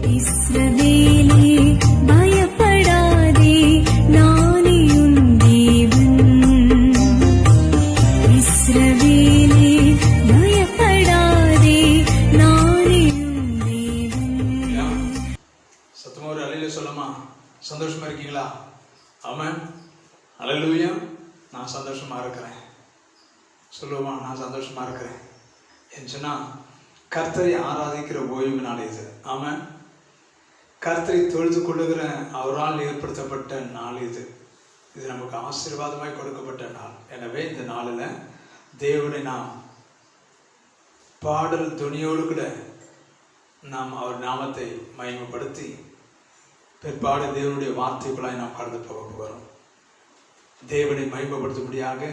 இஸ்ரவேலே பயப்படாதே, நானே உன் தேவன். இஸ்ரவேலே பயப்படாதே, நானே உன் தேவன். சத்தமா ஒரு அல்லேலூயா சொல்லமா? சந்தோஷமா இருக்கீங்களா? ஆமென். அல்லேலூயா. நான் சந்தோஷமா இருக்கிறேன். சொல்லுவோமா? நான் சந்தோஷமா இருக்கிறேன். ஏன்னு சொன்னா கர்த்தரை ஆராதிக்கிற ஓய்வு நாள் இது. ஆமென். கர்த்தரை தொழுது கொள்ளுகிற அவரால் ஏற்படுத்தப்பட்ட நாள் இது. இது நமக்கு ஆசீர்வாதமாய் கொடுக்கப்பட்ட நாள். எனவே இந்த நாளில் தேவனை நாம் பாடல் துணியோடு கூட நாம் அவர் நாமத்தை மகிமைப்படுத்தி பிற்பாடு தேவனுடைய வார்த்தைக்குள்ளாய் நாம் கடந்து போக போகிறோம். தேவனை மகிமைப்படுத்தும்படியாக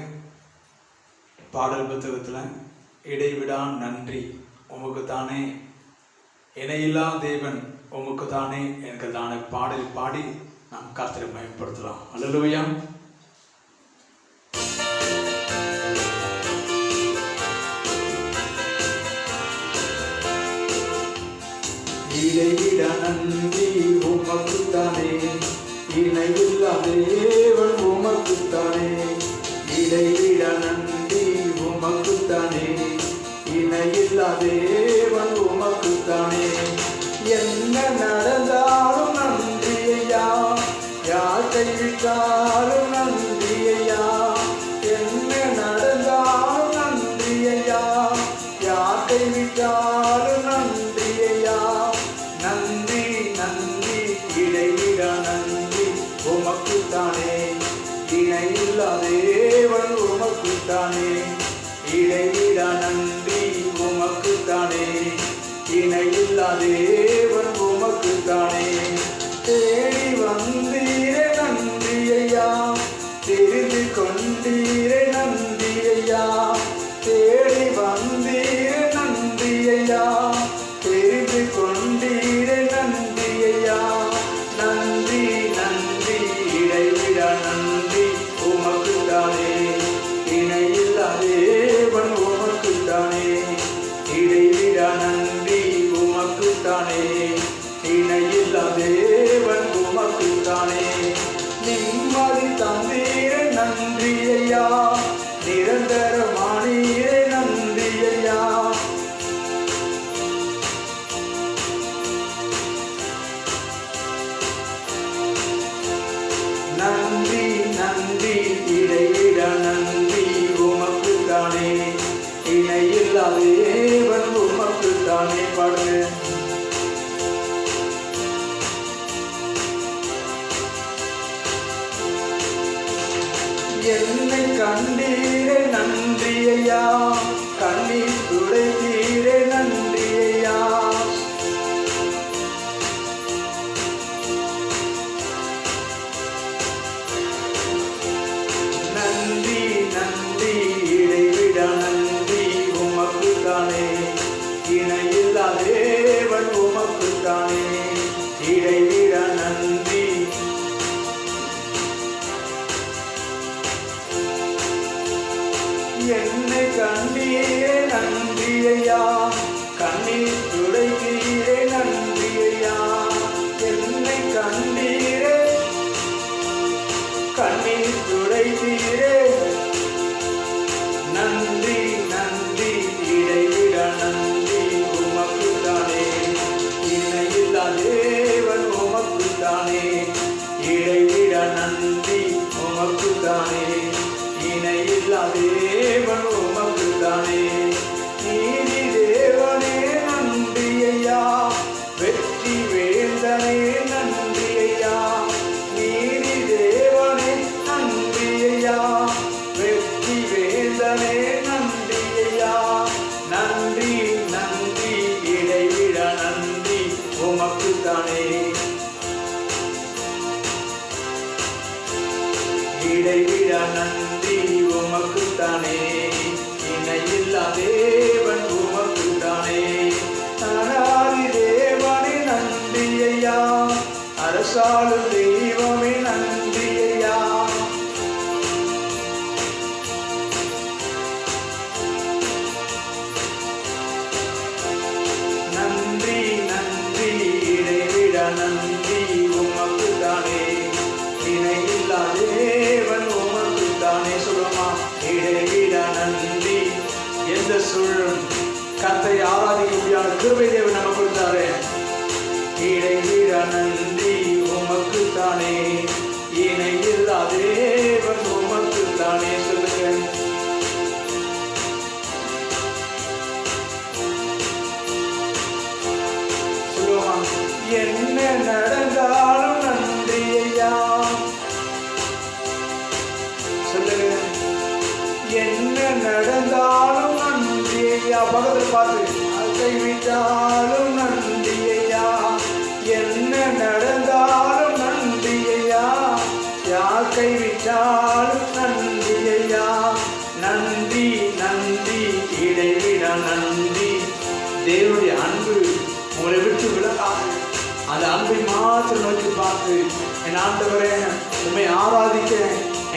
பாடல் புத்தகத்தில் இடைவிடா நன்றி உமக்கு தானே, இணையில்லா தேவன் உமக்கு தானே எனக்கு தானே பாடல் பாடி நாம் கர்த்தரை மகிமைப்படுத்தலாம். அல்லேலூயா. இடைவிடா நன்றி உமக்கு தானே, இணையில்லா தேவன் உமக்கு தானே. இடைவிடா நன்றி உமக்கு தானே, இணையில்லா தேவன் உமக்கு தானே. என்ன நடந்தாலும் நன்றி ஐயா, யார் கைவிட்டாலும் நன்றி ஐயா. என்ன நடந்தாலும் நன்றி ஐயா, யார் கைவிட்டாலும் நன்றி ஐயா. நன்றி நன்றி இடைவிடா நன்றி உமக்கு தானே, இணையில்லா தேவன் உமக்கு தானே. இடைவிடா நன்றி உமக்கு தானே, இணையில்லா தேவன் உமக்கு தானே. தேடி வந்தீரே நன்றி ஐயா, தெரிந்து கொண்டீரே நன்றி ஐயா. தேடி வந்தீரே நன்றி ஐயா, தெரிந்து கொண்டீரே நன்றி ஐயா. நன்றி நன்றி இடைவிடா நன்றி உமக்கு தானே, இணையில்லா தேவன் உமக்கு தானே. இடைவிடா நன்றி உமக்கு தானே, இணையில்லா தேவன் உமக்கு தானே. நிம்மதி தந்தீரே நன்றி ஐயா, நிரந்தரமானீரே நன்றி ஐயா. நன்றி நன்றி இடைவிடா நன்றி உமக்கு தானே, இணையில்லா தேவன் உமக்கு தானே. பாடுங்க. என்னை கண்டீரே நன்றி ஐயா, கண்ணீர் துடைத்தீரே நன்றி ஐயா. நன்றி நன்றி இடைவிடா நன்றி உமக்கு தானே, இணையில்லா தேவன் உமக்கு தானே. இடைவிடா நன்றி. என்னை கண்டீரே நன்றி ஐயா, கண்ணீர் துடைத்தீரே நன்றி ஐயா. என்னை கண்டீரே, கண்ணீர் துடைத்தீரே. நன்றி நன்றி இடைவிடா நன்றி உமக்கு தானே, இணையில்லா தேவன் உமக்கு தானே. இடைவிடா நன்றி உமக்கு தானே, இணையில்லா தேவன் உமக்கு தானே. நீதி தேவனே நன்றி ஐயா, வெற்றி வேந்தனே நன்றி ஐயா. நீதி தேவனே நன்றி ஐயா, வெற்றி வேந்தனே நன்றி ஐயா. நன்றி நன்றி இடைவிடா நன்றி உமக்கு தானே. இடைவிடா நன்றி உமக்கு தானே, இணையில்லா தேவன் உமக்கு தானே. அனாதி தேவனே நன்றி ஐயா, அரசாளும் தெய்வமே நன்றி ஐயா. நன்றி நன்றி இடைவிடா கிருபை தேவன் நமக்கு கொடுத்தாரு. இடைவிட நன்றி உமக்கு தானே, இணையில்லா தேவன் உமக்கு தானே. சொல்லுங்க. என்ன நடந்தாலும் நன்றி ஐயா. சொல்லுங்க. என்ன நடந்தாலும் நன்றி ஐயா. பக்கத்தில் பார்த்து கைவிட்டாலும் நன்றி ஐயா. என்ன நடந்தாலும் நன்றி ஐயா. யார் கைவிட்டாலும் நன்றி ஐயா. நன்றி நன்றி இடைவிட நன்றி. தேவனுடைய அன்பு உங்களை விட்டு விலகாது. அந்த அன்பை மாத்திரம் நோக்கி பார்த்து, என் ஆண்டவரே உண்மை ஆராதிக்க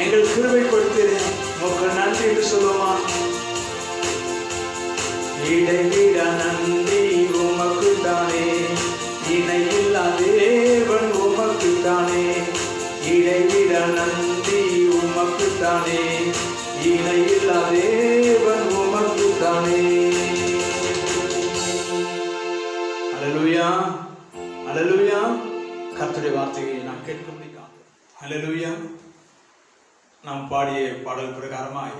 எங்கள் கிருபை கொடுத்தேன், உமக்கு நன்றி என்று சொல்லுமா. இடைவிட நன்றி உமக்கு தானே, இணையில்லா தேவன் உமக்கு தானே. இடைவிட நன்றி உமக்கு தானே, இணையில்லா தேவன் உமக்கு தானே. அல்லேலூயா, அல்லேலூயா. கர்த்தருடைய வார்த்தையை நாம் கேட்க முடியாது. அல்லேலூயா. நாம் பாடிய பாடல் பிரகாரமாய்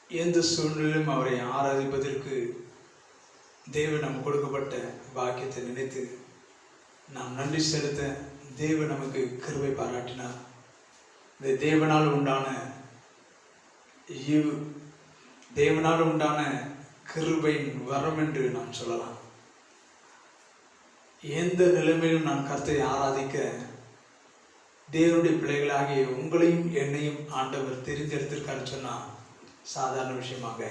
எந்த சூழ்நிலையும் அவரை ஆராதிப்பதற்கு தேவன் நமக்கு கொடுக்கப்பட்ட பாக்கியத்தை நினைத்து நாம் நன்றி செலுத்த தேவன் நமக்கு கிருபை பாராட்டினார். இந்த தேவனால் உண்டான கிருபையின் வரம் என்று நாம் சொல்லலாம். எந்த நிலைமையிலும் நான் கர்த்தரை ஆராதிக்க தேவனுடைய பிள்ளைகளாகிய உங்களையும் என்னையும் ஆண்டவர் தெரிந்தெடுத்திருக்காரு சொன்னா சாதாரண விஷயமாக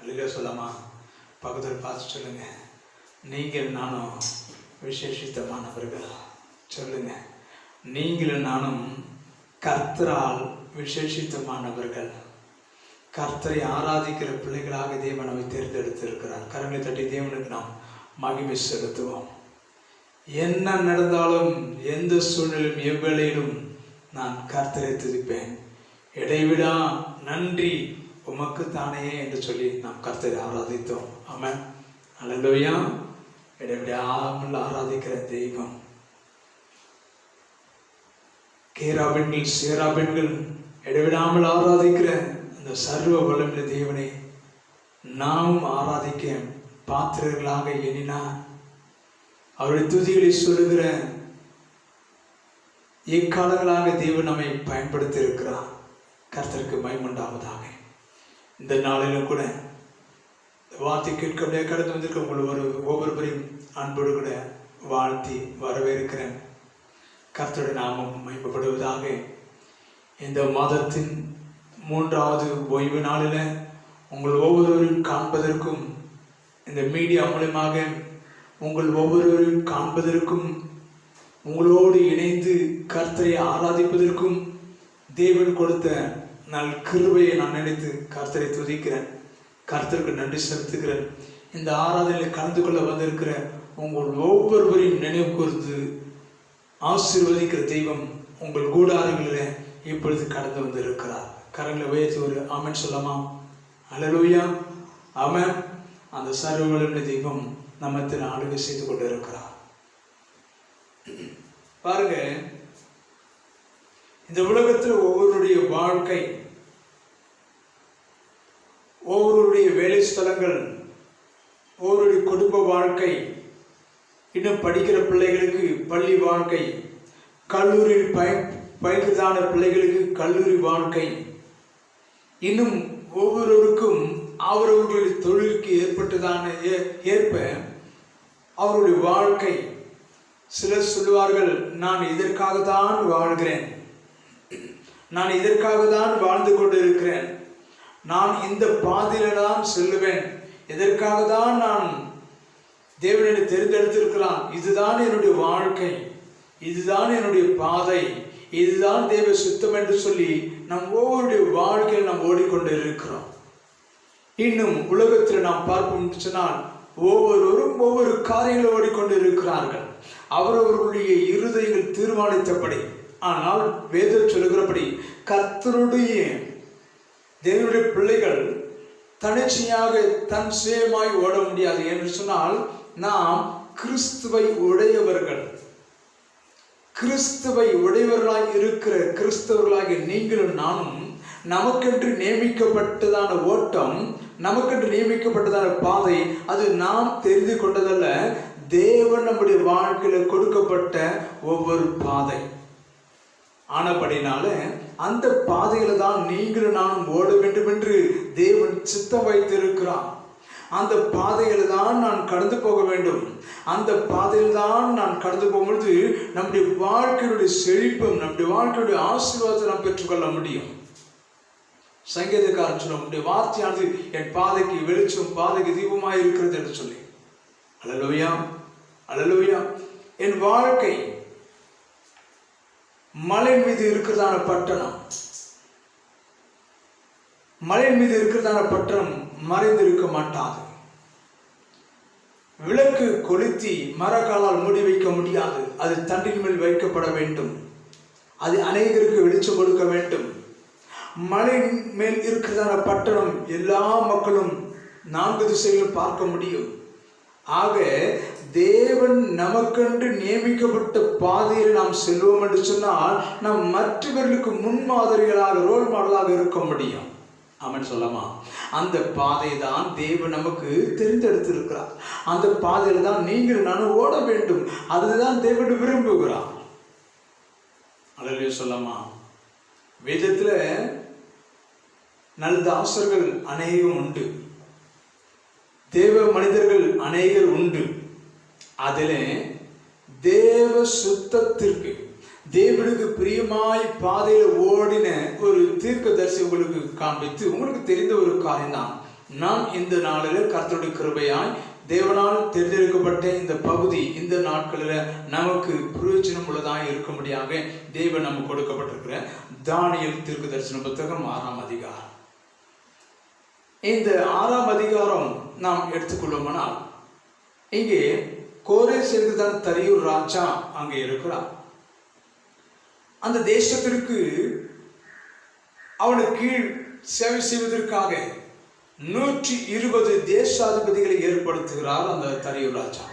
அல்ல சொல்லாமா. பக்கத்தில் பார்த்து சொல்லுங்க, நீங்கள் நானும் விசேஷித்தமானவர்கள். சொல்லுங்க, நீங்களும் நானும் கர்த்தரால் விசேஷித்தமானவர்கள். கர்த்தரை ஆராதிக்கிற பிள்ளைகளாக தேவன் நம்மை தேர்ந்தெடுத்திருக்கிறார். கரங்களை தட்டி தேவனுக்கு நாம் மகிமை செலுத்துவோம். என்ன நடந்தாலும் எந்த சூழ்நிலையும் எவ்வேளையிலும் நான் கர்த்தரை துதிப்பேன். இடைவிடா நன்றி உமக்கு தானே என்று சொல்லி நாம் கர்த்தரை ஆராதித்தோம். ஆமென். அல்லேலூயா. இடைவிடாமல் ஆராதிக்கிற தெய்வம். கேராபெண்கள் சேராபெண்கள் இடைவிடாமல் ஆராதிக்கிற அந்த சர்வ வல்லமையுள்ள தேவனை நாம் ஆராதிக்க பாத்திரர்களாக எண்ணினார். அவருடைய துதிகளை சொல்லுகிற இக்காலங்களாக தேவன் நம்மை பயன்படுத்தி இருக்கிறார். கர்த்தருக்கு மகிமையுண்டாவதாக. இந்த நாளிலும் கூட வார்த்தை கேட்க கடந்து வந்திருக்க உங்கள் ஒவ்வொருவரையும் அன்போடு கூட வாழ்த்தி வரவேற்கிறேன். கர்த்தருடைய நாமம் மகிமைப்படுவதாக. இந்த மாதத்தின் 3வது ஓய்வு நாளில் உங்கள் ஒவ்வொருவரையும் காண்பதற்கும், இந்த மீடியா மூலமாக உங்கள் ஒவ்வொருவரையும் காண்பதற்கும், உங்களோடு இணைந்து கர்த்தரை ஆராதிப்பதற்கும் தேவன் கொடுத்த நல் கிருபையை நான் நினைத்து கர்த்தரை துதிக்கிறேன். கர்த்தருக்கு நன்றி செலுத்துகிறேன். இந்த ஆராதனையில் கலந்து கொள்ள வந்திருக்கிற உங்கள் ஒவ்வொருவரையும் நினைவு கூர்ந்து ஆசீர்வதிக்கிற தெய்வம் உங்கள் கூடாரங்களில் இப்பொழுது கடந்து வந்திருக்கிறார். கரங்களை உயர்த்தி ஒரு ஆமென் சொல்லாமா. அல்லேலூயா. ஆமென். அந்த சர்வ வல்லமையுள்ள தெய்வம் நம்மத்தில் ஆளுகை செய்து கொண்டு இருக்கிறார். பாருங்க, இந்த உலகத்தில் ஒவ்வொருடைய வாழ்க்கை, ஒவ்வொருடைய வேலை ஸ்தலங்கள், ஒவ்வொருடைய குடும்ப வாழ்க்கை, இன்னும் படிக்கிற பிள்ளைகளுக்கு பள்ளி வாழ்க்கை, கல்லூரியில் பயிற்சிதான பிள்ளைகளுக்கு கல்லூரி வாழ்க்கை, இன்னும் ஒவ்வொருவருக்கும் அவரவர்களுடைய தொழிலுக்கு ஏற்ப அவருடைய வாழ்க்கை. சிலர் சொல்லுவார்கள், நான் இதற்காக தான் வாழ்கிறேன், நான் இதற்காக தான் வாழ்ந்து கொண்டு இருக்கிறேன், நான் இந்த பாதையில தான் செல்லுவேன், இதற்காக தான் நான் தேவனை தேர்ந்தெடுத்திருக்கிறான், இதுதான் என்னுடைய வாழ்க்கை, இதுதான் என்னுடைய பாதை, இதுதான் தேவ சுத்தம் என்று சொல்லி நம் ஒவ்வொருடைய வாழ்க்கையில் நாம் ஓடிக்கொண்டு இருக்கிறோம். இன்னும் உலகத்தில் நாம் பார்ப்போம் சொன்னால் ஒவ்வொருவரும் ஒவ்வொரு காரியங்களை ஓடிக்கொண்டு இருக்கிறார்கள், அவரவர்களுடைய இருதயங்கள் தீர்மானித்தபடி. ஆனால் வேதம் சொல்லுகிறபடி கர்த்தருடைய தேவனுடைய பிள்ளைகள் தனிச்சையாக தன் சுயமாய் ஓட முடியாது என்று சொன்னால் நாம் கிறிஸ்துவை உடையவர்கள். கிறிஸ்துவை உடையவர்களாய் இருக்கிற கிறிஸ்தவர்களாகிய நீங்களும் நானும் நமக்கென்று நியமிக்கப்பட்டதான ஓட்டம், நமக்கென்று நியமிக்கப்பட்டதான பாதை, அது நாம் தெரிந்து கொண்டதல்ல, தேவன் நம்முடைய வாழ்க்கையில கொடுக்கப்பட்ட ஒவ்வொரு பாதை ஆனபடினால அந்த பாதையில தான் நீங்களும் நானும் ஓட வேண்டும் என்று தேவன் சித்தம் வைத்திருக்கிறார். அந்த பாதையில தான் நான் கடந்து போக வேண்டும். அந்த பாதையில் தான் நான் கடந்து போகும்பொழுது நம்முடைய வாழ்க்கையுடைய செழிப்பும் நம்முடைய வாழ்க்கையுடைய ஆசீர்வாதத்தை நாம் பெற்றுக்கொள்ள முடியும். சங்கீதக்காரன் சொல்ல, நம்முடைய வார்த்தையானது என் பாதைக்கு வெளிச்சம், பாதைக்கு தீபமாய் இருக்கிறது என்று சொல்லி. அல்லேலூயா, அல்லேலூயா. என் வாழ்க்கை மலை மீது இருக்கிறதான பட்டணம், மலை மீது இருக்கிறதான பட்டணம் மறைந்திருக்க மாட்டாது. விளக்கு கொளுத்தி மரக்காலால் மூடி வைக்க முடியாது. அது தண்டின் மேல் வைக்கப்பட வேண்டும். அது அநேகருக்கு வெளிச்சம் கொடுக்க வேண்டும். மலை மேல் இருக்கிறதான பட்டணம் எல்லா மக்களும் 4 திசைகளும் பார்க்க முடியும். ஆக தேவன் நமக்கென்று நியமிக்கப்பட்ட பாதையில் நாம் செல்வோம் என்று சொன்னால் நாம் மற்றவர்களுக்கு முன்மாதிரிகளாக, ரோல் மாடலாக இருக்க முடியும். ஆமென் சொல்லமா? அந்த பாதை தான் தேவன் நமக்கு தெரிந்தெடுத்திருக்கிறார். அந்த பாதையில் தான் நீங்கள் நானும் ஓட வேண்டும். அதுதான் தேவன் விரும்புகிறார். அல்லேலூயா சொல்லமா? வேதத்துல நல்தாசர்கள் அநேகம் உண்டு, தேவ மனிதர்கள் அநேகர் உண்டு. அதில் தேவ சுத்தத்திற்கு, தேவனுக்கு பிரியமாய் பாதையில் ஓடின ஒரு தீர்க்கதரிசி உங்களுக்கு காண்பித்து உங்களுக்கு தெரிந்த ஒரு காரியம் தான். நான் இந்த நாளில் கர்த்தருடைய கிருபையாய் தேவனால் தேர்ந்தெடுக்கப்பட்ட இந்த பகுதி இந்த நாட்களில் நமக்கு பிரயோஜனம் உள்ளதாக இருக்கும்படியாக தேவன் நமக்கு கொடுக்கப்பட்டிருக்கிற தானியேல் தீர்க்கதரிசன புத்தகம் 6ஆம் அதிகாரம். இந்த 6ஆம் அதிகாரம் நாம் எடுத்துக்கொள்வோமானால், இங்கே கோரேஸ் என்கிறதான தரியூர் ராஜா அங்கே இருக்கிறார். அந்த தேசத்திற்கு அவனுக்கு கீழ் சேவை செய்வதற்காக 120 தேசாதிபதிகளை ஏற்படுத்துகிறார் அந்த தரியூர் ராஜா.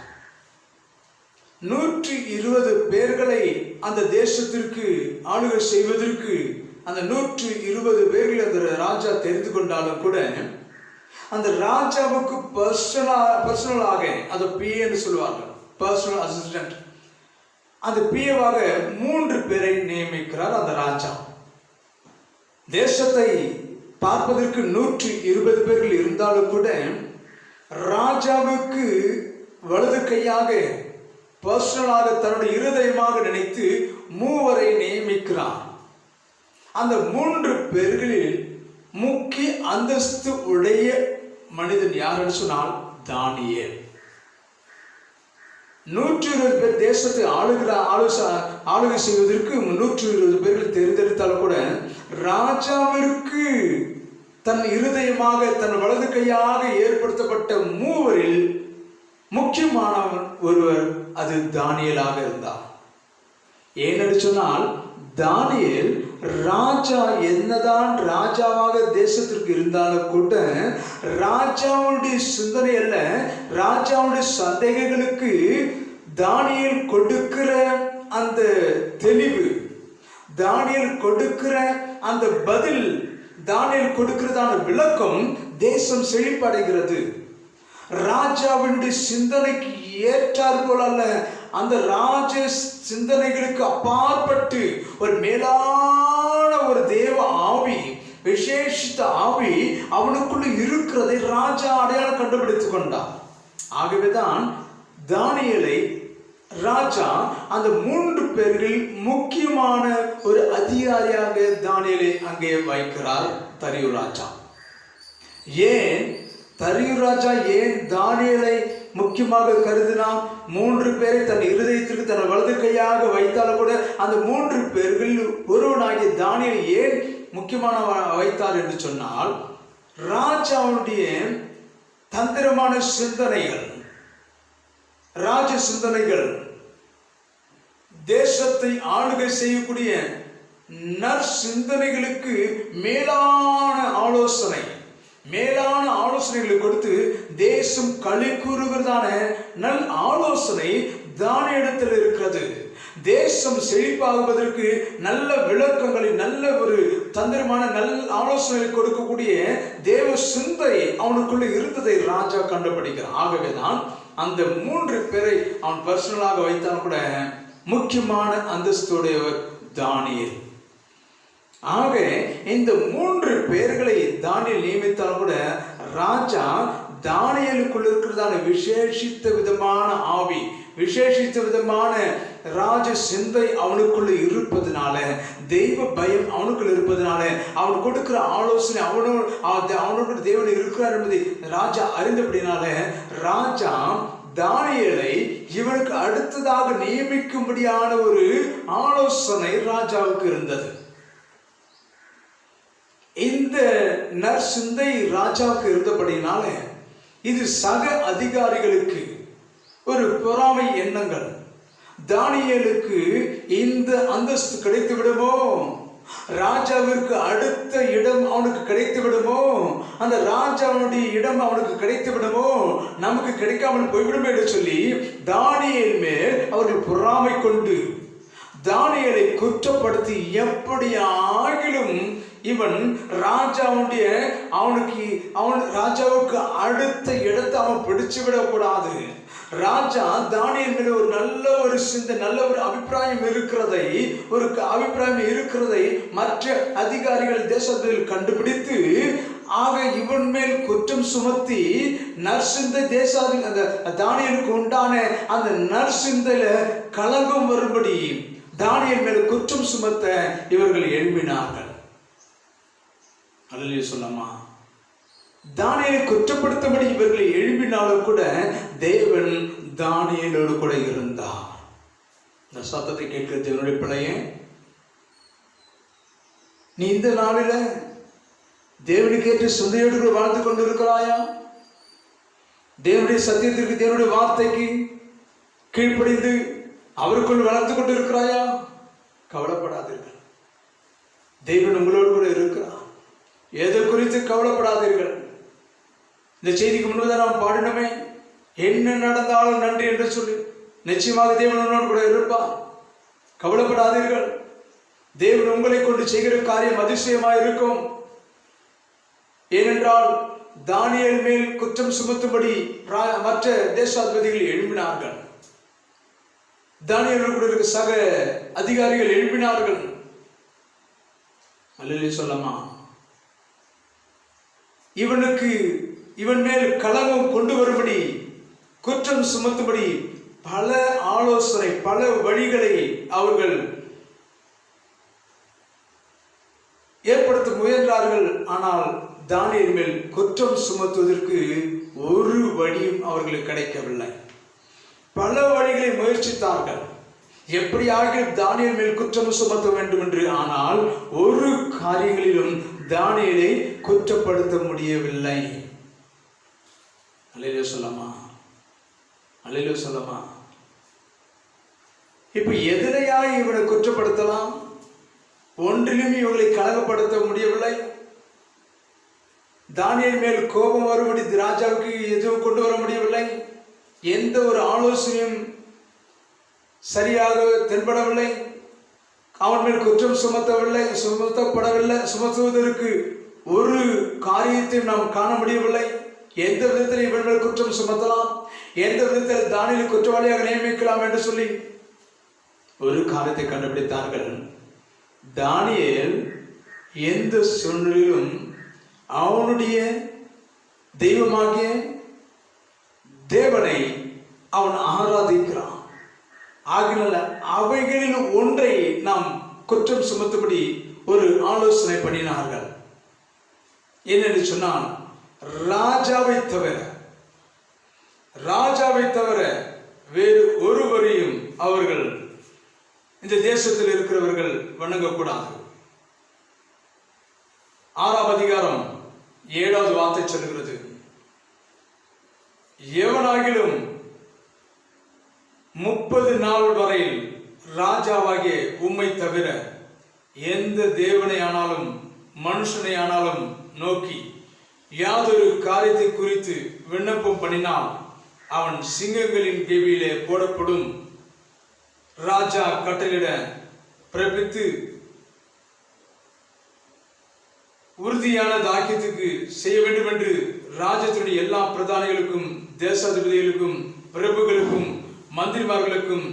120 பேர்களை அந்த தேசத்திற்கு ஆளுகை செய்வதற்கு அந்த 120 பேர்களை அந்த ராஜா தெரிந்து கொண்டாலும் கூட அந்த ராஜாவுக்கு பர்சனலாக அந்த பிஏ என்று சொல்லுவார்கள், பர்சனல் அசிஸ்டன்ட், அந்த பிஏவாக 3 பேரை நியமிக்கிறார் அந்த ராஜா. தேசத்தை பார்ப்பதற்கு 120 பேர்கள் இருந்தாலும் கூட ராஜாவுக்கு வலது கையாக பர்சனலாக தன்னுடைய இருதயமாக நினைத்து 3 நியமிக்கிறார். அந்த 3 பேர்களில் முக்கிய அந்தஸ்து உடைய மனிதன் யார் என்று சொன்னால் தானியேல். 120 பேர் தேசத்தை ஆளுகை செய்வதற்கு 120 பேர்கள் தேர்ந்தெடுத்தாலும் கூட ராஜாவிற்கு தன் இருதயமாக தன் வலது கையாக ஏற்படுத்தப்பட்ட 3 முக்கியமானவர் ஒருவர் அது தானியேலாக இருந்தார். ஏனென்று சொன்னால் தானியேல் ராஜா என்னதான் ராஜாவாக தேசத்திற்கு இருந்தாலும் கூட ராஜாவுடைய சிந்தனை அல்ல, ராஜாவுடைய சந்தேகங்களுக்கு தானியேல் கொடுக்கிற அந்த தெளிவு, தானியேல் கொடுக்கிற அந்த பதில், தானியேல் கொடுக்கிறதான விளக்கம் தேசம் செழிப்படைகிறது. ராஜாவுடைய சிந்தனைக்கு ஏற்றார் போல அல்ல, அந்த ராஜ சிந்தனைகளுக்கு அப்பாற்பட்டு ஒரு மேலான ஒரு தேவ ஆவி, விசேஷித்த ஆவி அவனுக்குள்ள இருக்கிறதை ராஜா அடையாளம் கண்டுபிடித்துக் கொண்டார். ஆகவேதான் தானியேலை ராஜா அந்த 3 பேர்களில் முக்கியமான ஒரு அதிகாரியாக தானியேலை அங்கே வைக்கிறார் தரியூர் ராஜா. ஏன் தரியூர் ராஜா ஏன் தானியேலை முக்கியமாக கருதினான்? 3 பேரை தன் இருதயத்திற்கு தன் வலது கையாக வைத்தாலும் கூட அந்த 3 பேர்களில் ஒருவனாகிய தானியேலை ஏன் முக்கியமான வைத்தார் என்று சொன்னால், ராஜாவுடைய தந்திரமான சிந்தனைகள், ராஜ சிந்தனைகள், தேசத்தை ஆளுகை செய்யக்கூடிய நற்சிந்தனைகளுக்கு மேலான ஆலோசனை, மேலான ஆலோசனைகளை கொடுத்து தேசம் களி கூறுகிறதான நல் ஆலோசனை தானியேலிடத்தில் இருக்கிறது. தேசம் செழிப்பாகுவதற்கு நல்ல விளக்கங்களை, நல்ல ஒரு தந்திரமான நல்ல ஆலோசனைகளை கொடுக்கக்கூடிய தேவ சிந்தை அவனுக்குள்ள இருந்ததை ராஜா கண்டுபிடிக்கிறான். ஆகவேதான் அந்த 3 பேரை அவன் பர்சனலாக வைத்தால் கூட முக்கியமான அந்தஸ்துடையவர் தானியேல். ஆக இந்த 3 பேர்களை தானியேல் நியமித்தால் கூட ராஜா தானியேலுக்குள் இருக்கிறதான விசேஷித்த விதமான ஆவி, விசேஷித்த விதமான ராஜ சிந்தை அவனுக்குள்ள இருப்பதனால, தெய்வ பயம் அவனுக்குள்ள இருப்பதனால, அவன் கொடுக்கிற ஆலோசனை அவனுக்குள்ள தேவன் இருக்கிறார் என்பதை ராஜா அறிந்தபடினால ராஜா தானியேலை இவனுக்கு அடுத்ததாக நியமிக்கும்படியான ஒரு ஆலோசனை ராஜாவுக்கு இருந்தது. இந்த நற்சிந்தை ராஜாவுக்கு இருந்தபடினால இது சக அதிகாரிகளுக்கு ஒரு பொறாமை எண்ணங்கள். தானியேலுக்கு இந்த அந்தஸ்து கிடைத்து விடுமோ, ராஜாவிற்கு அடுத்த இடம் அவனுக்கு கிடைத்து விடுமோ, அந்த ராஜாவுடைய இடம் அவனுக்கு கிடைத்து விடுமோ, நமக்கு கிடைக்காமல் போய்விடுமே என்று சொல்லி தானியேல் மேல் அவர்கள் பொறாமை கொண்டு தானியேலை குற்றப்படுத்தி எப்படி ஆகிலும் இவன் ராஜாவுக்கு அடுத்த இடத்தை அவன் பிடிச்சு விடக்கூடாது. ராஜா தானியேல் மேல ஒரு நல்ல ஒரு சிந்தை, நல்ல ஒரு அபிப்பிராயம் இருக்கிறதை மற்ற அதிகாரிகள் தேசத்தில் கண்டுபிடித்து ஆக இவன் மேல் குற்றம் சுமத்தி நற்சிந்தை தேசாதி அந்த தானியேலுக்கு உண்டான அந்த நற்சிந்தையில கலங்கம் வரும்படி தானியேல் மேல குற்றம் சுமத்த இவர்கள் எழுப்பினார்கள். அல்லேலூயா சொல்லமா. தானியேலை குற்றப்படுத்தபடி இவர்களை எழுப்பினாலும் கூட தேவன் தானியேலோடு கூட இருந்தார். இந்த சத்தத்தை கேட்கிற தேவனுடைய பிள்ளையே, நீ இந்த நாளில தேவனுக்கு ஏற்ற சிந்தையோடு வாழ்ந்து கொண்டு இருக்கிறாயா? தேவனுடைய சத்தியத்திற்கு, தேவனுடைய வார்த்தைக்கு கீழ்ப்படிந்து அவருக்குள் வளர்ந்து கொண்டு இருக்கிறாயா? கவலைப்படாதீர்கள், தேவன் உங்களோடு கூட இருக்கிறார். எதை குறித்து கவலைப்படாதீர்கள். இந்த செய்திக்கு முன்புதான் நாம் பாடினோமே, என்ன நடந்தாலும் நன்றி என்று சொல்லி. நிச்சயமாக தேவன் உங்களோடு கூட இருப்பார். கவலைப்படாதீர்கள். தேவன் உங்களை கொண்டு செய்கிற காரியம் அதிசயமாக இருக்கும். ஏனென்றால் தானியேல் மேல் குற்றம் சுமத்தும்படி மற்ற தேசாதிபதிகள் எழுப்பினார்கள். தானியேலோடு கூட இருக்க சக அதிகாரிகள் எழுப்பினார்கள். அல்லேலூயா சொல்லமா. இவன் மேல் கலங்கம் கொண்டு வரும்படி, குற்றம் சுமத்தும்படி பல ஆலோசனை, பல வழிகளை அவர்கள் ஏற்படுத்த முயன்றார்கள். ஆனால் தானியேல் மேல் குற்றம் சுமத்துவதற்கு ஒரு வழியும் அவர்களுக்கு கிடைக்கவில்லை. பல வழிகளை முயற்சித்தார்கள், எப்படியாக தானியேல் மேல் குற்றம் சுமத்த வேண்டும் என்று. ஆனால் ஒரு காரியங்களிலும் தானியேலை குற்றப்படுத்த முடியவில்லை. அல்லேலூயா சொல்லமா. அல்லேலூயா சொல்லமா. இப்ப எதிரையாய் இவனை குற்றப்படுத்தலாம்? ஒன்றிலும் இவங்களை கலகப்படுத்த முடியவில்லை. தானியேல் மேல் கோபம் வரும்படி ராஜாவுக்கு எதுவும் கொண்டு வர முடியவில்லை. எந்த ஒரு ஆலோசனையும் சரியாக தென்படவில்லை. அவன் மேல் குற்றம் சுமத்துவதற்கு ஒரு காரியத்தையும் நாம் காண முடியவில்லை. எந்த விதத்தில் இவன் மேல் குற்றம் சுமத்தலாம், எந்த விதத்தில் தானியேலை குற்றவாளியாக நியமிக்கலாம் என்று சொல்லி ஒரு காரியத்தை கண்டுபிடித்தார்கள். தானியேல் எந்த சூழ்நிலையிலும் அவனுடைய தெய்வமாகிய தேவனை அவன் ஆராதிக்கிறான். ஆகினால அவைகளில் ஒன்றை நாம் குற்றம் சுமத்தும்படி ஒரு ஆலோசனை பண்ணினார்கள். என்னென்று சொன்னால், ராஜாவை தவிர வேறு ஒருவரையும் அவர்கள் இந்த தேசத்தில் இருக்கிறவர்கள் வணங்கக்கூடாது. 6ஆம் அதிகாரம் 7வது வார்த்தை சொல்லுகிறது, எவனாகிலும் 30 நாள் வரையில் ராஜாவாகிய உம்மை தவிர எந்த தேவனை ஆனாலும் மனுஷனை ஆனாலும் நோக்கி யாதொரு காரியத்தை குறித்து விண்ணப்பம் பண்ணினால் அவன் சிங்கங்களின் கெபியிலே போடப்படும். ராஜா கட்டளிட பிறப்பித்து உறுதியான தாக்கியத்துக்கு செய்ய வேண்டும் என்று ராஜ்யத்தினுடைய எல்லா பிரதானிகளுக்கும், தேசாதிபதிகளுக்கும், பிரபுகளுக்கும், மந்திரிமார்களுக்கும்,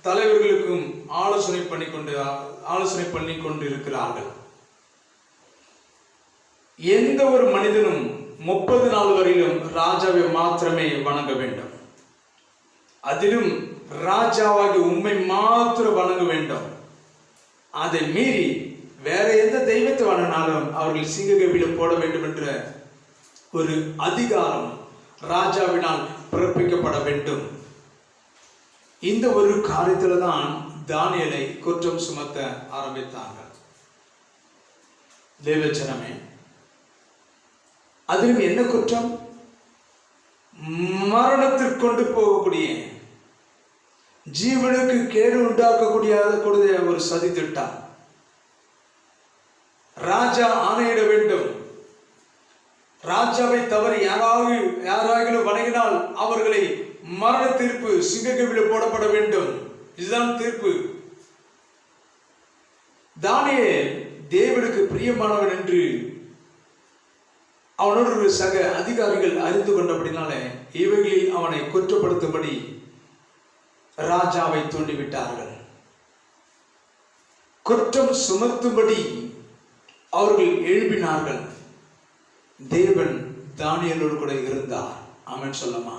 தலைவர்களுக்கும் ஆலோசனை பண்ணி கொண்டு இருக்கிறார்கள். எந்த ஒரு மனிதனும் 30 நாள் வரையிலும் ராஜாவை மாத்திரமே வணங்க வேண்டும். அதிலும் ராஜாவாகி உண்மை மாத்திரம் வணங்க வேண்டும். அதை மீறி வேற எந்த தெய்வத்தை வணங்கினாலும் அவர்கள் சிங்ககபில போட வேண்டும் என்ற ஒரு அதிகாரம் ராஜாவினால் பிறப்பிக்கப்பட வேண்டும். இந்த ஒரு காரியத்துல தான் தானியேலை குற்றம் சுமத்த ஆரம்பித்தார்கள். தேவஜனமே, அதிலும் என்ன குற்றம்? மரணத்திற்கு கொண்டு போகக்கூடிய, ஜீவனுக்கு கேடு உண்டாக்கக்கூடிய ஒரு சதி திட்டம். ராஜா ஆணையிட வேண்டும். ராஜாவை தவறி யாராவது வணங்கினால் அவர்களை மரண தீர்ப்பு சிங்ககபில போடப்பட வேண்டும். இதுதான் தீர்ப்பு. தானியேல் தேவனுக்கு பிரியமானவன் என்று அவனோடு ஒரு சக அதிகாரிகள் அறிந்து கொண்டபடினாலே இவைகளில் அவனை குற்றப்படுத்தும்படி ராஜாவை தூண்டிவிட்டார்கள். குற்றம் சுமத்தும்படி அவர்கள் எழுப்பினார்கள். தேவன் தானியேலோடு கூட இருந்தார். ஆமென் சொல்லமா?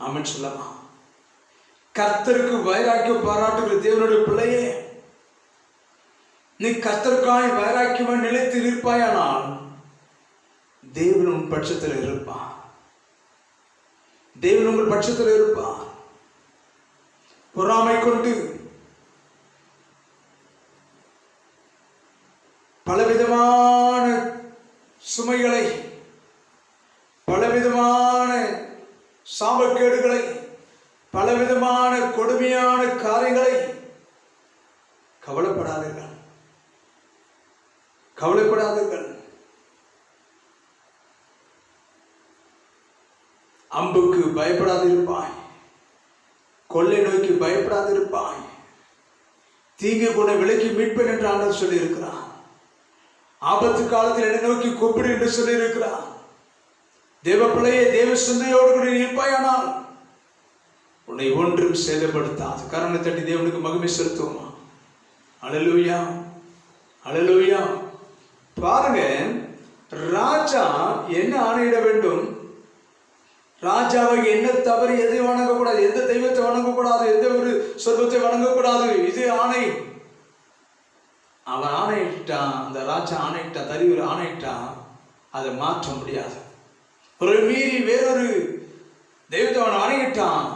ஆமென் சொல்லமா? கர்த்தருக்கு வைராக்கியம் பாராட்டுகிற தேவனுடைய பிள்ளையே, நீ கர்த்தருக்காய் வைராக்கியமாய் நிலைத்து இருப்பாயானால் தேவன் உன் பட்சத்தில் இருப்பார். தேவன் உங்கள் பட்சத்தில் இருப்பார். பொறாமை கொண்டு பலவிதமான சுமைகளை, பலவிதமான சாபக்கேடுகளை, பலவிதமான கொடுமையான காரியங்களை கவலைப்படாதீர்கள். கவலைப்படாதீர்கள். அம்புக்கு பயப்படாதிருப்பாய். கொள்ளை நோய்க்கு பயப்படாதிருப்பாய். தீங்கு குண விலைக்கு மீட்பேன் என்று ஆண்டவர் சொல்லி இருக்கிறார். ஆபத்து காலத்தில் என்னை நோக்கி கூப்பிடு என்று சொல்லி இருக்கிறார். தேவ பிள்ளையே, தேவ சிந்தையோடு கூட இருப்பாயானால் உன்னை ஒன்றும் சேதப்படுத்தாது. கரணை தட்டி தேவனுக்கு மகிமை செலுத்துவோமா? அல்லேலூயா, அல்லேலூயா. பாருங்க, ராஜா என்ன ஆணையிட வேண்டும்? ராஜாவை என்ன தவறு, எதை வணங்கக்கூடாது, எந்த தெய்வத்தை வணங்கக்கூடாது, எந்த ஒரு சொர்க்கத்தை வணங்கக்கூடாது. இது ஆணை. அவன் ஆணையிட்டான், அந்த ராஜா ஆணையிட்டான், தரிவர் ஆணையிட்டான். அதை மாற்ற முடியாது. ஒரு மீறி வேறொரு தெய்வத்தை அவன் வணங்கிட்டான்,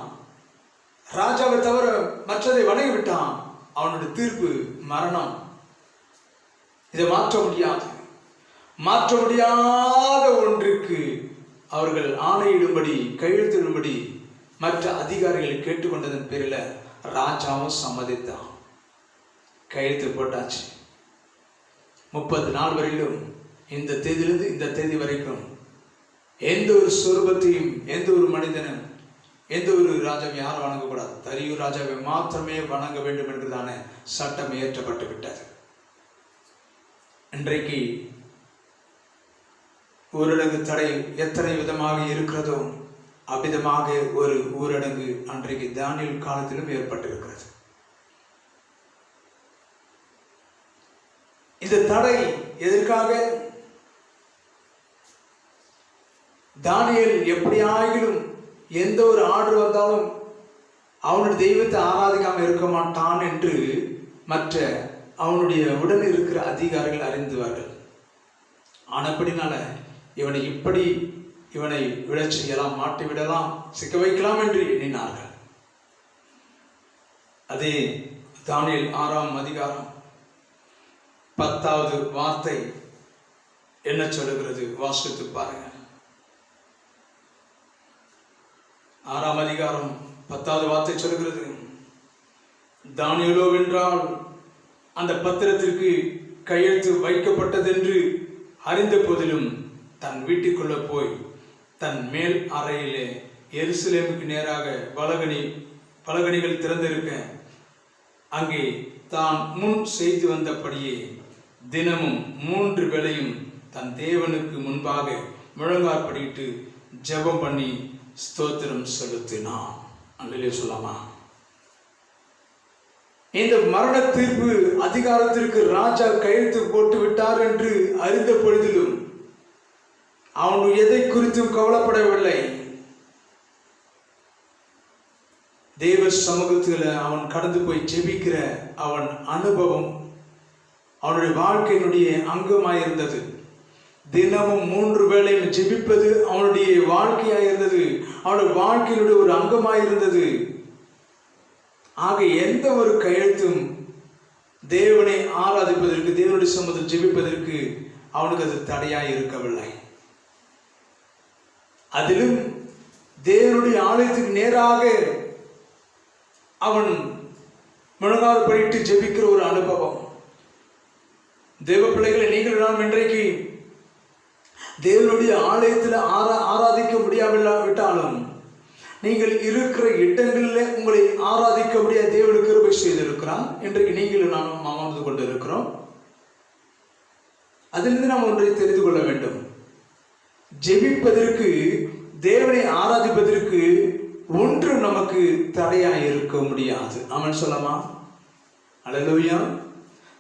ராஜாவை தவிர மற்றதை வணங்கிவிட்டான். அவனுடைய தீர்ப்பு மரணம். இதை மாற்ற முடியாது. மாற்ற முடியாத ஒன்றுக்கு அவர்கள் ஆணையிடும்படி, கையெழுத்திடும்படி மற்ற அதிகாரிகள் கேட்டுக்கொண்டதன் பேரில் ராஜாவும் சம்மதித்தான். கையெழுத்து போட்டாச்சு. 30 நாள் வரையிலும் இந்த தேதியிலிருந்து இந்த தேதி வரைக்கும் எந்த ஒரு சொரூபத்தையும், எந்த ஒரு மனிதனும், எந்த ஒரு ராஜாவை யாரும் வணங்கக்கூடாது. தரியூர் ராஜாவை மாத்திரமே வணங்க வேண்டும் என்றுதான சட்டம் இயற்றப்பட்டு விட்டது. இன்றைக்கு ஊரடங்கு தடை எத்தனை விதமாக இருக்கிறதோ அவ்விதமாக ஒரு ஊரடங்கு அன்றைக்கு தானியேல் காலத்திலும் ஏற்பட்டிருக்கிறது. இந்த தடை எதற்காக? தானியேல் எப்படியாகிலும் எந்த ஒரு ஆர்டர் வந்தாலும் அவனுடைய தெய்வத்தை ஆராதிக்காமல் இருக்க மாட்டான் என்று மற்ற அவனுடைய உடன் இருக்கிற அதிகாரிகள் அறிந்துவார்கள். ஆனப்படினால இவனை விடச் செய்யலாம், மாட்டி விடலாம், சிக்க வைக்கலாம் என்று எண்ணினார்கள். அதே தானியேல் 6ஆம் அதிகாரம் 10வது வார்த்தை என்ன சொல்லுகிறது? வாசித்து பாருங்க. 6ஆம் அதிகாரம் 10வது வார்த்தை சொல்லுகிறது, தானியேலோ வென்றால் அந்த பத்திரத்திற்கு கையெழுத்து வைக்கப்பட்டதென்று அறிந்த போதிலும் தன் வீட்டுக்குள்ள போய் தன் மேல் அறையிலே எருசலேமுக்கு நேராக பலகணிகள் திறந்திருக்க அங்கே தான் முன் செய்து வந்தபடியே தினமும் 3 வேளையும் தன் தேவனுக்கு முன்பாக முழங்காற்படிட்டு ஜெபம் பண்ணி ஸ்தோத்திரம் செலுத்தினான். அல்லேலூயா சொல்லாமா? இந்த மரண தீர்ப்பு அதிகாரத்திற்கு ராஜா கையெழுத்து போட்டு விட்டார் என்று அறிந்த பொழுதிலும் அவன் எதை குறித்தும் கவலைப்படவில்லை. தேவ சமூகத்தில் அவன் கடந்து போய் ஜெபிக்கிற அவன் அனுபவம் அவனுடைய வாழ்க்கையினுடைய அங்கமாயிருந்தது. தினமும் 3 வேளையும் ஜெபிப்பது அவனுடைய வாழ்க்கையாயிருந்தது, அவனுடைய வாழ்க்கையினுடைய ஒரு அங்கமாயிருந்தது. ஆக எந்த ஒரு கையெழுத்தும் தேவனை ஆராதிப்பதற்கு, தேவனுடைய சமூகத்தில் ஜெபிப்பதற்கு அவனுக்கு அது தடையாய் இருக்கவில்லை. அதிலும் தேவனுடைய ஆலயத்துக்கு நேராக அவன் முழங்கால் படிட்டு ஜெபிக்கிற ஒரு அனுபவம். தேவ பிள்ளைகளை நீங்கள் நாம் இன்றைக்கு தேவனுடைய ஆலயத்தில் ஆராதிக்க முடியாவிட்டாலும் நீங்கள் இருக்கிற இடங்களில் உங்களை ஆராதிக்க முடியாத தேவனுக்கு கிருபை செய்திருக்கிறான். இன்றைக்கு நீங்களும் நானும் அமர்ந்து கொண்டு இருக்கிறோம். அதிலிருந்து நாம் ஒன்றை தெரிந்து கொள்ள வேண்டும். ஜெபிப்பதற்கு, தேவனை ஆராதிப்பதற்கு ஒன்றும் நமக்கு தடையாக இருக்க முடியாது. ஆமென் சொல்லாமா? அல்லேலூயா.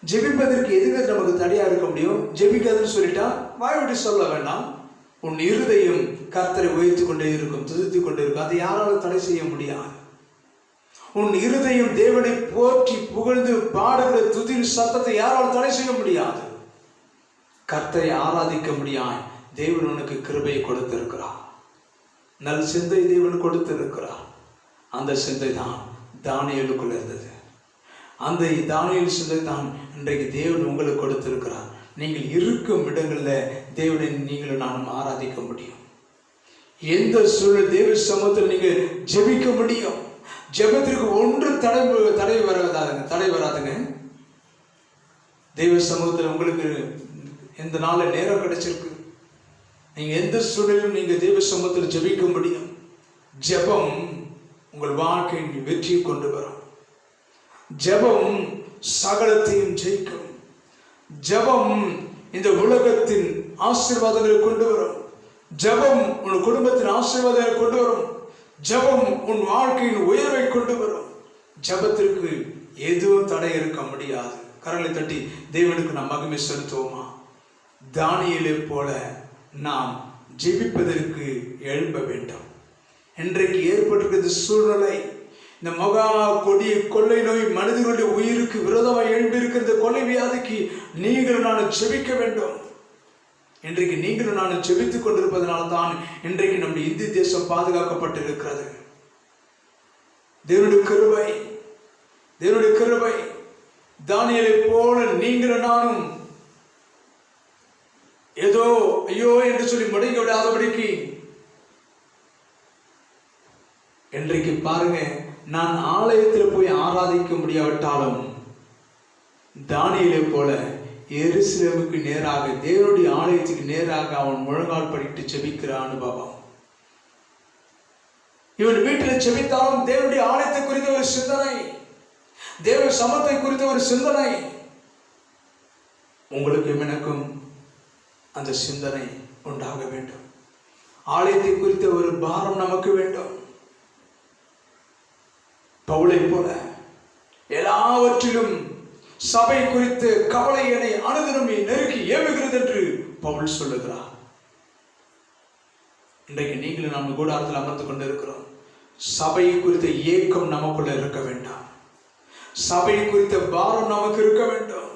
ஜெபிப்பதற்கு எதுக்கு நமக்கு தடையா இருக்க முடியும்? ஜெபிக்காதுன்னு சொல்லிட்டா வாய்விட்டு சொல்ல வேண்டாம். உன் இருதயம் கர்த்தரை உயர்த்தி கொண்டே இருக்கும், துதித்துக் கொண்டே இருக்கும். அதை யாராலும் தடை செய்ய முடியாது. உன் இருதயம் தேவனை போற்றி புகழ்ந்து பாடுகிற துதியின் சத்தத்தை யாராலும் தடை செய்ய முடியாது. கர்த்தரை ஆராதிக்க முடியாது. தேவன் உனக்கு கிருபையை கொடுத்திருக்கிறார், நல் சிந்தை தேவன் கொடுத்திருக்கிறார். அந்த சிந்தை தான் தானியேலுக்குள்ள இருந்தது. அந்த தானியேல் சிந்தை தான் இன்றைக்கு தேவன் உங்களுக்கு கொடுத்திருக்கிறார். நீங்கள் இருக்கும் இடங்களில் தேவனை நீங்களும் நானும் ஆராதிக்க முடியும். எந்த சூழல் தேவ சமூகத்தில் நீங்கள் ஜெபிக்க முடியும். ஜெபத்திற்கு ஒன்று தடை வராதுங்க. தேவ சமூகத்தில் உங்களுக்கு எந்த நாள் நேரம் கிடைச்சிருக்கு, நீங்க எந்த சூழலிலும் நீங்க தேவ சமூகத்தில் ஜெபிக்க முடியும். ஜெபம் உங்கள் வாழ்க்கையின் வெற்றியை கொண்டு வரும். ஜெபம் சகலத்தையும் ஜெயிக்கும். ஜெபம் இந்த உலகத்தின் ஆசீர்வாதங்களை கொண்டு வரும். ஜெபம் உன் குடும்பத்தின் ஆசீர்வாதங்களை கொண்டு வரும். ஜெபம் உன் வாழ்க்கையின் உயர்வை கொண்டு வரும். ஜெபத்திற்கு எதுவும் தடை இருக்க முடியாது. கரங்களை தட்டி தேவனுக்கு நாம் மகிமை செலுத்துவோமா? தானியேலை போல நாம் ஜெபிப்பதற்கு எழும்ப வேண்டும். இன்றைக்கு ஏற்பட்டிருக்கிறது சூழ்நிலை, இந்த மகா கொடிய கொள்ளை நோய் மனிதர்களுடைய உயிருக்கு விரோதமாக எழும்பியிருக்கிற கொள்ளை வியாதிக்கு நீங்களும் நான் ஜெபிக்க வேண்டும். இன்றைக்கு நீங்களும் நான் ஜெபித்துக் கொண்டிருப்பதனால தான் இன்றைக்கு நம்முடைய இந்திய தேசம் பாதுகாக்கப்பட்டிருக்கிறது. தேவனுடைய கிருபை, தேவனுடைய கிருபை. தானியேலை போல நீங்களும் நானும் ஏதோ ஐயோ என்று சொல்லி முடங்கி விடாதபடிக்கு இன்றைக்கு பாருங்க, நான் ஆலயத்தில் போய் ஆராதிக்க முடியாவிட்டாலும் தானியேலை போல எருசலேமுக்கு நேராக, தேவனுடைய ஆலயத்துக்கு நேராக அவன் முழங்கால் படிட்டு ஜெபிக்கிற அனுபவம். இவன் வீட்டில் ஜெபித்தாலும் தேவனுடைய ஆலயத்தை குறித்த ஒரு சிந்தனை, தேவ சமத்தை குறித்த ஒரு சிந்தனை. உங்களுக்கும் எனக்கும் அந்த சிந்தனை உண்டாக வேண்டும். ஆலயத்தை குறித்த ஒரு பாரம் நமக்கு வேண்டும். பவுலை போல எல்லாவற்றிலும் சபை குறித்து கவலை என்னை அனுதினமே நெருக்கி ஏவுகிறது என்று பவுல் சொல்லுகிறார். இன்றைக்கு நீங்களும் நம்ம கூடாரத்தில் அமர்ந்து கொண்டு இருக்கிறோம். சபை குறித்த ஏக்கம் நமக்குள்ள இருக்க வேண்டாம். சபை குறித்த பாரம் நமக்கு இருக்க வேண்டும்.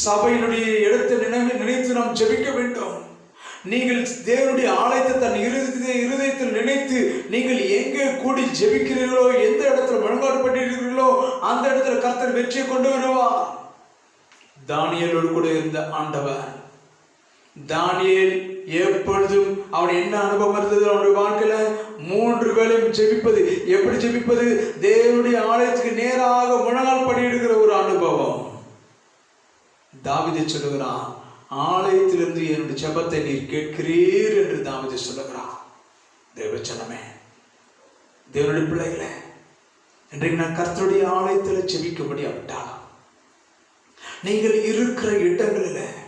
சபையினுடைய இடத்தை நினைத்து நாம் ஜெபிக்க வேண்டும். நீங்கள் தேவனுடைய ஆலயத்தை தன் இருதயத்தில் நினைத்து நீங்கள் எங்கே கூடி ஜெபிக்கிறீர்களோ, எந்த இடத்துல முழங்காடு பண்ணியிருக்கிறீர்களோ அந்த இடத்துல கர்த்தர் வெற்றியை கொண்டு வருவார். தானியேலோடு கூட இருந்த ஆண்டவர், தானியேல் எப்பொழுதும் அவன் என்ன அனுபவம் இருந்தது அவனுடைய வாழ்க்கையில? 3 வேளையும் ஜெபிப்பது. எப்படி ஜெபிப்பது? தேவனுடைய ஆலயத்துக்கு நேராக முழங்கால் பண்ணியிருக்கிற ஒரு அனுபவம். தாவீது சொல்லுகிறான், ஆலயத்திலிருந்து என்னுடைய ஜெபத்தை நீர் கேட்கிறீர் என்று தாவீது சொல்லுகிறார். தேவச்சனமே, தேவனுடைய பிள்ளைகளே, இன்றைக்கு நான் கர்த்தருடைய ஆலயத்தில் ஜெபிக்கும்படி விட்டாலும் நீங்கள் இருக்கிற இடங்களில்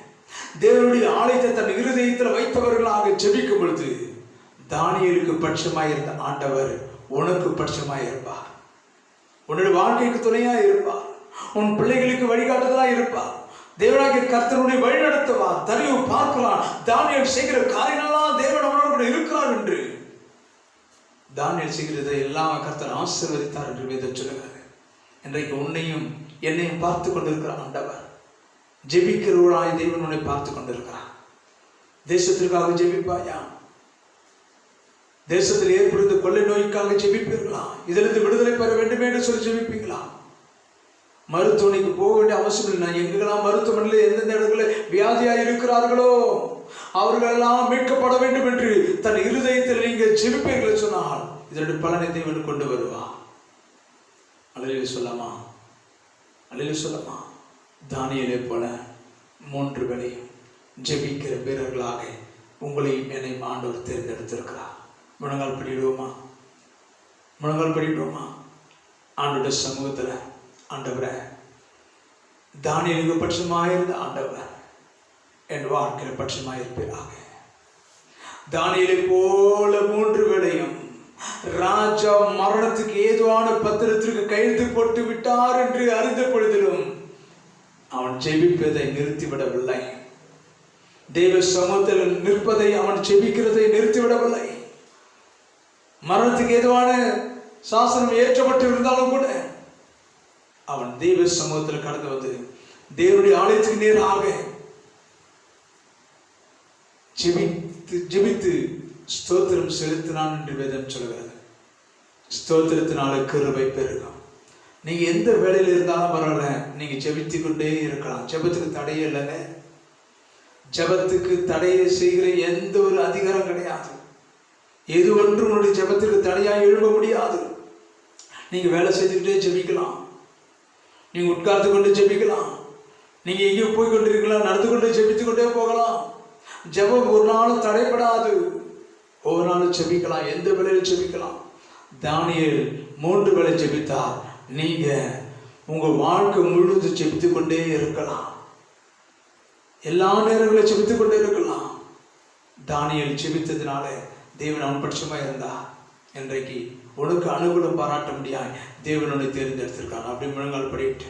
தேவனுடைய ஆலயத்தை தன் இருதயத்தில் வைத்தவர்களாக ஜெபிக்கும் பொழுது தானியேலுக்கு பட்சமாயிருந்த ஆண்டவர் உனக்கு பட்சமாயிருப்பார். உன்னுடைய வாழ்க்கைக்கு துணையாக இருப்பார். உன் பிள்ளைகளுக்கு வழிகாட்டுதலாக இருப்பார். தேவனாகிய கர்த்தருடைய வழி நடத்துவார். தரியு பார்க்கலாம், தானியேல் செய்கிற காரியங்களெல்லாம் தேவன் அவனோடு இருக்கிறார் என்று. தானியேல் செய்கிறதை எல்லாம் கர்த்தர் ஆசீர்வதித்தார் என்று வேதம் சொல்லுகிறது. இன்றைக்கு உன்னையும் என்னையும் பார்த்து கொண்டிருக்கிற ஆண்டவர், ஜெபிக்கிறவர்களாய் தேவன் உன்னை பார்த்து கொண்டிருக்கிறார். தேசத்திற்காக ஜெபிப்பாயா? தேசத்தில் ஏற்படுத்த கொள்ளை நோய்க்காக ஜெபிப்பீர்களா? இதிலிருந்து விடுதலை பெற வேண்டும் என்று சொல்லி ஜெபிப்பீங்களா? மருத்துவமனைக்கு போக வேண்டிய அவசியம் இல்லை. எங்கெல்லாம் மருத்துவமனையில் எந்தெந்த இடங்களில் வியாதியாக இருக்கிறார்களோ அவர்களெல்லாம் மீட்கப்பட வேண்டும் என்று தன் இருதயத்தில் நீங்கள் ஜெபிப்பீர்கள் சொன்னால் இதனுடைய பலனை தேவன் கொண்டு வருவா. அல்லேலூயா சொல்லாமா? அல்லேலூயா சொல்லாமா? தானியேலை போல 3 வேளையும் ஜெபிக்கிற வீரர்களாக உங்களையும் என்னையும் ஆண்டவர் தேர்ந்தெடுத்திருக்கிறார். முழங்கால் படிடுவோமா? முழங்கால் படிடுவோமா? ஆண்டோட சமூகத்தில், ஆண்டவரை, தானியேலுக்கு பட்சமாயிருந்த ஆண்டவர் என் வாழ்க்கையில் பட்சமாயிருப்பீராக. தானியேலை போல 3 வேளையும் ராஜா மரணத்துக்கு ஏதுவான பத்திரத்திற்கு கையெழுத்து போட்டு விட்டார் என்று அறிந்த பொழுதிலும் அவன் ஜெபிப்பதை நிறுத்திவிடவில்லை. தெய்வ சமூகத்தில் நிற்பதை, அவன் ஜெபிக்கிறதை நிறுத்திவிடவில்லை. மரணத்துக்கு ஏதுவான சாசனம் ஏற்றப்பட்டு இருந்தாலும் கூட அவன் தெய்வ சமூகத்தில் கடந்து வந்து தேவனுடைய ஆலயத்துக்கு நேராக ஜெபித்து ஸ்தோத்திரம் செலுத்தினான் என்று வேதம் சொல்கிறது. ஸ்தோத்திரத்தினால கிருபை பெருகும். நீங்க எந்த வேலையில் இருந்தாலும் பரவாயில்ல, நீங்க ஜெபித்து கொண்டே இருக்கலாம். ஜெபத்துக்கு தடையே இல்லைங்க. ஜெபத்துக்கு தடையை செய்கிற எந்த ஒரு அதிகாரம் கிடையாது. எது ஒன்று உன்னுடைய ஜெபத்திற்கு தடையாக எழும்ப முடியாது. நீங்க வேலை செய்துக்கிட்டே ஜெபிக்கலாம். நீங்க உட்கார்ந்து கொண்டு ஜெபிக்கலாம். நீங்க எங்கேயோ போய் கொண்டிருக்கலாம், நடந்து கொண்டு ஜெபித்து கொண்டே போகலாம். ஜெபம் ஒரு நாளும் தடைப்படாது. ஒவ்வொரு நாளும் ஜெபிக்கலாம், எந்த வேலையில் ஜெபிக்கலாம். தானியேல் 3 வேளை ஜெபித்தார். நீங்க உங்க வாழ்க்கை முழுது ஜெபித்து கொண்டே இருக்கலாம். எல்லா நேரங்களும் ஜெபித்து கொண்டே இருக்கலாம். தானியேல் ஜெபித்ததுனால தேவன் அவன் பட்சமா இருந்தா இன்றைக்கு உனக்கு அனுகூலம் பாராட்ட முடியாது. தேவனுடைய தேர்ந்தெடுத்திருக்காங்க. அப்படி முழங்கால் படிட்டு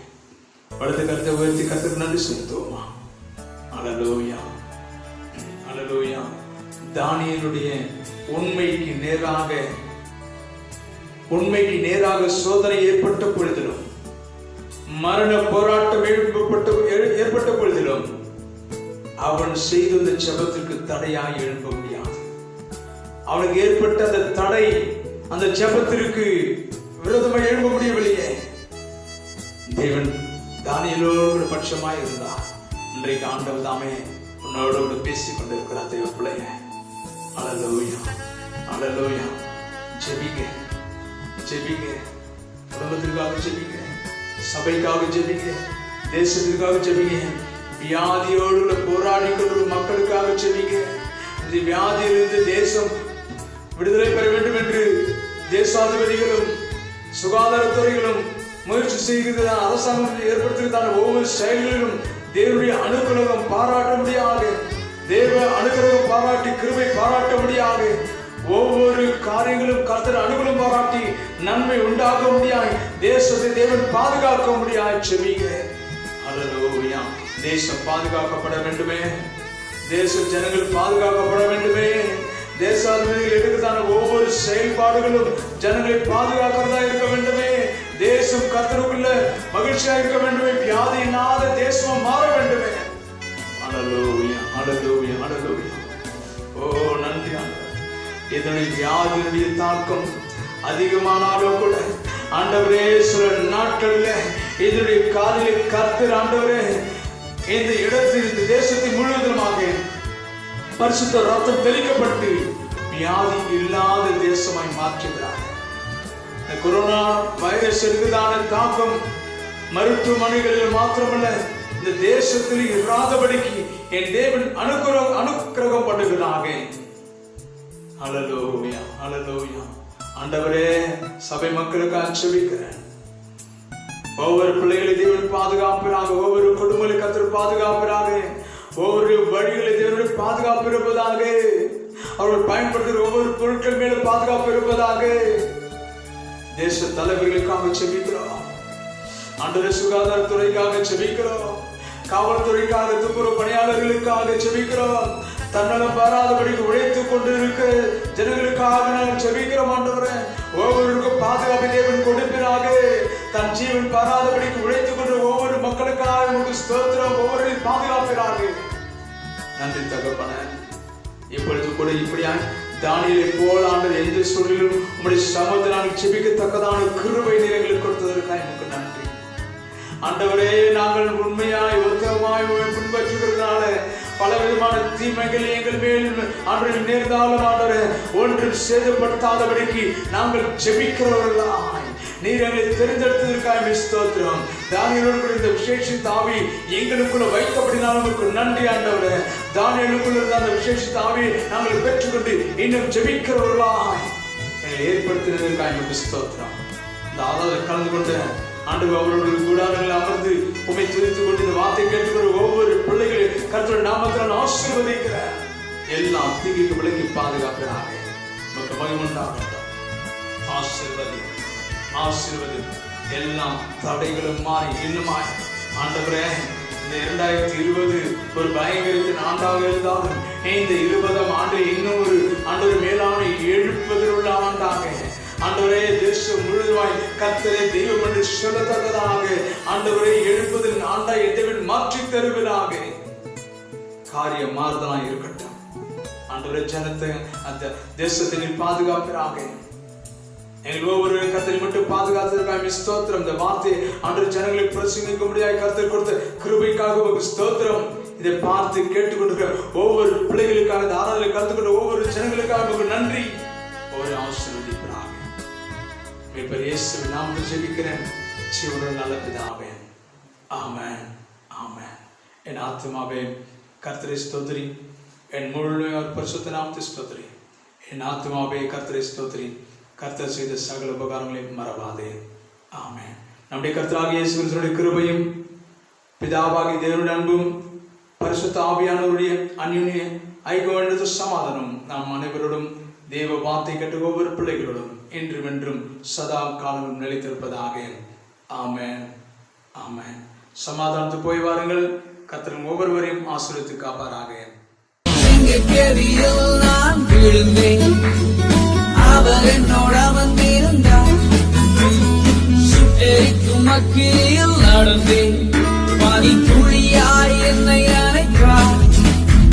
வலது கருத்தை உயர்த்தி கர்த்தருக்கு நன்றி செலுத்துவோமா? அல்லேலூயா, அல்லேலூயா. தானியேலுடைய உண்மைக்கு நேராக சோதனை ஏற்பட்ட பொழுதிலும், மரண போராட்டம் ஏற்பட்ட பொழுதிலும் அவன் செய்த ஜெபத்திற்கு தடையாய் எழும்ப முடியாது. அவனுக்கு ஏற்பட்ட அந்த தடை அந்த ஜெபத்திற்கு விரோதமாக எழும்ப முடியவில்லையே. தேவன் தானியேலோடு பட்சமாய் இருந்தார். இன்றைக்கு ஆண்டவர் தாமே உன்னோடு பேசிக் கொண்டிருக்கிறார். தேவ பிள்ளையே, அல்லேலூயா, அல்லேலூயா. ஜெபிங்க, ஜெபிங்க. குடும்பத்திற்காக ஜெபிங்க, சபைக்காக ஜெபிங்க, தேசத்திற்காக ஜெபிங்க. வியாதியோடு போராடி கொண்டிருக்கும் மக்களுக்காக ஜெபிங்க. இந்த வியாதியிலிருந்து தேசம் விடுதலை பெற வேண்டும் என்று தேசாதிபதிகளும் சுகாதாரத்துறைகளும் முயற்சி செய்கிற அரசாங்கம் ஏற்படுத்துகிறதான ஒவ்வொரு செயல்களிலும் தேவனுடைய அனுகிரகம் பாராட்ட முடியாக, தேவ அனுகிரகம் பாராட்டி கிருபை பாராட்ட முடியாக, ஒவ்வொரு காரியங்களும் கர்த்தர் அனுகூலம் பாராட்டி நன்மை உண்டாக முடியாய், தேசத்தை தேவன் பாதுகாக்க முடியாய். செபிங்க. அல்லேலூயா. தேசம் பாதுகாக்கப்பட வேண்டுமே, தேச ஜனங்கள் பாதுகாக்கப்பட வேண்டுமே. தேசாதிபதிகள் எடுக்கிறதான ஒவ்வொரு செயல்பாடுகளும் ஜனங்களை பாதுகாக்கிறதா இருக்க வேண்டுமே. தேசம் கர்த்தருக்குள்ள மகிழ்ச்சியா இருக்க வேண்டுமே. வியாதி இல்லாத தேசம் மாற வேண்டுமே. அல்லேலூயா, அல்லேலூயா, அல்லேலூயா. ஓ நன்றி ஆண்டவரே. இதனுடைய வியாதியினுடைய தாக்கம் அதிகமானாலும் கூட ஆண்டவரே சில நாட்களில் இதனுடைய காதிலே கர்த்தர் ஆண்டவரே இந்த இடத்தில் இந்த தேசத்தை முழுவதுமாக பரிசுத்த ரத்தம் தெளிக்கப்பட்டு வியாதி இல்லாத தேசமாய் மாற்றுகிறார். இந்த கொரோனா வைரஸ் இருக்குதான தாக்கம் மருத்துவமனைகளில் மாத்திரமல்ல இந்த தேசத்தில் இராதபடிக்கு என் தேவன் அனுக்கிரகம் பண்ணுகிறாங்க. ஹல்லேலூயா, ஹல்லேலூயா. ஆண்டவரே, சபை மக்களுக்காக ஜெபிக்கிறேன். ஒவ்வொரு பிள்ளைகளை தேவன் பாதுகாப்பிறாங்க, ஒவ்வொரு குடும்பங்களை கர்த்தர் பாதுகாப்பிறாங்க, ஒவ்வொரு வழிகளை தேவனுடைய பாதுகாப்பு இருப்பதாக, அவர்கள் பயன்படுத்துகிற ஒவ்வொரு பொருட்கள் மேல பாதுகாப்பு இருப்பதாக. தேச தலைவர்களுக்காக ஜெபிக்கிறோம். ஆண்டவரே, சுகாதாரத்துறைக்காக ஜெபிக்கிறோம். காவல்துறைக்காக, துப்புரவு பணியாளர்களுக்காக ஜெபிக்கிறோம். தன்னலம் பாராதபடிக்கு உழைத்துக் கொண்டு இருக்க ஜனங்களுக்காக நாங்கள் ஜெபிக்கிறோம். ஆண்டவரே, ஒவ்வொருவருக்கும் பாதுகாப்பு தேவன் கொடுப்பினாக. தன் ஜீவன் பாராதபடிக்கு உழைத்துக் கொண்டு ஒவ்வொரு மக்களுக்காக உங்களுக்கு ஸ்தோத்திரம். ஒவ்வொருவரையும் பாதுகாப்பினாக. நன்றி தகப்பனே. இப்பொழுது கூட இப்படியாய் தானியேலை போல ஆண்டவர் எந்த சூழலிலும் உம்முடைய சமூகத்தில் நாங்கள் ஜெபிக்கத்தக்கதான கிருபை எங்களுக்கு கொடுத்ததற்காக எனக்கு நன்றி. ஆண்டவரே, நாங்கள் உண்மையாய் உத்தமமாய் பின்பற்றுகிறதுனால பல விதமான தீமைகள் எங்கள் மேல் ஆண்டவரில் நேர்ந்தாலும் ஆண்டவரே ஒன்றும் சேதப்படுத்தாதபடிக்கு நாங்கள் ஜெபிக்கிறவர்களாய் நீர் எங்களை தெரிந்தெடுத்ததற்காக ஸ்தோத்திரம். தானியேலுக்குள்ள இந்த விசேஷித்த ஆவி எங்களுக்குள்ள வைத்தபடினால் உங்களுக்கு நன்றி ஆண்டவரே. தானியேலுக்குள்ள இருந்த அந்த விசேஷித்த ஆவி நாங்கள் பெற்றுக்கொண்டு இன்னும் ஜெபிக்கிறவர்களாய் எங்களை ஏற்படுத்தினதற்காக உங்களுக்கு ஸ்தோத்திரம். இந்த ஆராதனையில் கலந்து கொண்ட ஆண்டவர் அவர்களுடைய கூடாரங்களில் அமர்ந்து உம்மை துதித்துக் கொண்டு இந்த வார்த்தை கேட்டுக்கொண்டு ஒவ்வொரு பிள்ளைகளை கர்த்தருடைய நாமத்தில் ஆசீர்வதிக்கிறேன். எல்லா தீங்குக்கு விலக்கி பாதுகாக்கிறாங்க. நமக்கு மகிமையுண்டாகட்டும். ஆசீர்வதி, ஆசீர்வதி. எல்லா தடைகளும் மாறி இன்னுமாய் ஆண்டவரே, இந்த 2020 ஒரு பயங்கரத்தின் ஆண்டாக இருந்தாலும் இந்த 20ஆம் ஆண்டு இன்னும் ஒரு ஆண்டவர் மேலான எழுப்பதில் உள்ள ஆண்டாக ஆண்டவரே, தேசம் முழுவதுமாய் கர்த்தரே தெய்வம் என்று சொல்லத்தக்கதாக ஆண்டவரை எழுப்பதில் ஆண்டாய் எதைவிட மாற்றி தருவதாக காரியம் மாறுதலாய் இருக்கட்டும். ஆண்டவரே, ஜனத்தை அந்த தேசத்தில் பாதுகாப்பிறாங்க. எங்கள் ஒவ்வொரு கர்த்தரை மட்டும் பாதுகாத்ததற்காக ஸ்தோத்திரம். இந்த வார்த்தை ஆண்டவர் ஜனங்களை பிரசங்கிக்க முடியாது கர்த்தர் கொடுத்த கிருபைக்காக ஒரு ஸ்தோத்திரம். இதை பார்த்து கேட்டுக்கொண்டிருக்கிற ஒவ்வொரு பிள்ளைகளுக்காக, ஆராதனை கலந்து கொண்ட ஒவ்வொரு ஜனங்களுக்காக ஒரு நன்றி. ஒரு ஆசீர்வதிக்கிறாங்க. இயேசுவின் நாமத்தில் ஜெபிக்கிறேன் ஜீவனுள்ள நல்ல பிதாவே, ஆமென், ஆமென். என் ஆத்துமாவே கர்த்தரை ஸ்தோத்திரி, என் முழு பரிசுத்த நாமத்தை ஸ்தோத்திரி. என் ஆத்துமாவே கர்த்தரை ஸ்தோத்திரி, கர்த்தர் செய்த சகல உபகாரங்களையும் மறவாதே. ஆமென். நம்முடைய கர்த்தராகிய இயேசு கிறிஸ்துவினுடைய கிருபையும் பிதாவாகிய தேவனுடைய அன்பும் பரிசுத்த ஆவியானவருடைய அந்யோன்ய ஐக்கிய சமாதானம் நாம் அனைவரோடும் தேவ வார்த்தை கேட்ட ஒவ்வொரு பிள்ளைகளோடும் என்றும் என்றும் சதா காலமும் நிலைத்திருப்பதாக. ஆமென், ஆமென். சமாதானத்து போய் வாருங்கள். கர்த்தர் ஒவ்வொருவரையும் ஆசீர்வதித்து காப்பாராக. நான் விழுந்தேன், அவர் என்னோட வந்திருந்தார். சுட்டெரிக்கும் அக்கினியில் நடந்தேன், பனி துளியாய் என்னை அணைத்தார்.